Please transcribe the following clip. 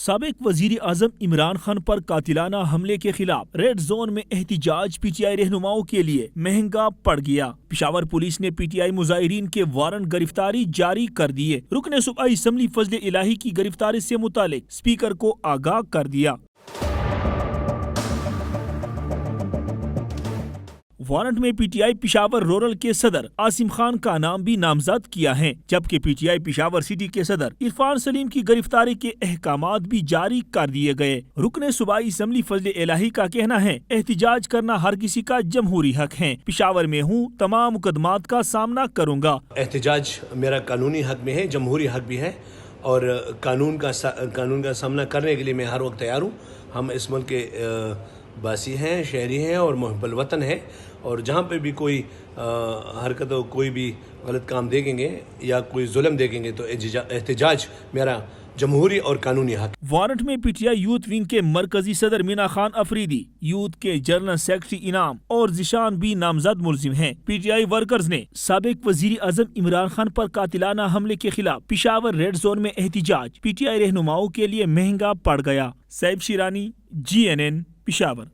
سابق وزیر اعظم عمران خان پر قاتلانہ حملے کے خلاف ریڈ زون میں احتجاج پی ٹی آئی رہنماؤں کے لیے مہنگا پڑ گیا۔ پشاور پولیس نے پی ٹی آئی مظاہرین کے وارنٹ گرفتاری جاری کر دیے۔ رکن صوبائی اسمبلی فضل الہی کی گرفتاری سے متعلق اسپیکر کو آگاہ کر دیا۔ وارنٹ میں P T I Peshawar rural کے صدر عاصم خان کا نام بھی نامزد کیا ہے، جبکہ P T I Peshawar city کے صدر عرفان سلیم کی گرفتاری کے احکامات بھی جاری کر دیے گئے۔ رکن صوبائی اسمبلی فضل الہی کا کہنا ہے، احتجاج کرنا ہر کسی کا جمہوری حق ہے۔ پشاور میں ہوں، تمام مقدمات کا سامنا کروں گا۔ احتجاج میرا قانونی حق میں ہے، جمہوری حق بھی ہے، اور قانون کا سامنا کرنے کے لیے میں ہر وقت تیار ہوں۔ ہم اس ملک کے باسی ہیں، شہری ہیں اور محب الوطن ہیں، اور جہاں پہ بھی کوئی حرکت ہو، کوئی بھی غلط کام دیکھیں گے یا کوئی ظلم دیکھیں گے تو احتجاج میرا جمہوری اور قانونی حق۔ وارنٹ میں P T I youth wing کے مرکزی صدر مینا خان افریدی، یوتھ کے جنرل سیکرٹری انعام اور ذیشان بھی نامزد ملزم ہیں۔ پی ٹی آئی ورکرز نے سابق وزیر اعظم عمران خان پر قاتلانہ حملے کے خلاف پشاور ریڈ زون میں احتجاج پی ٹی آئی رہنماؤں کے لیے مہنگا پڑ گیا۔ سیب شیرانی، GNN، پشاور۔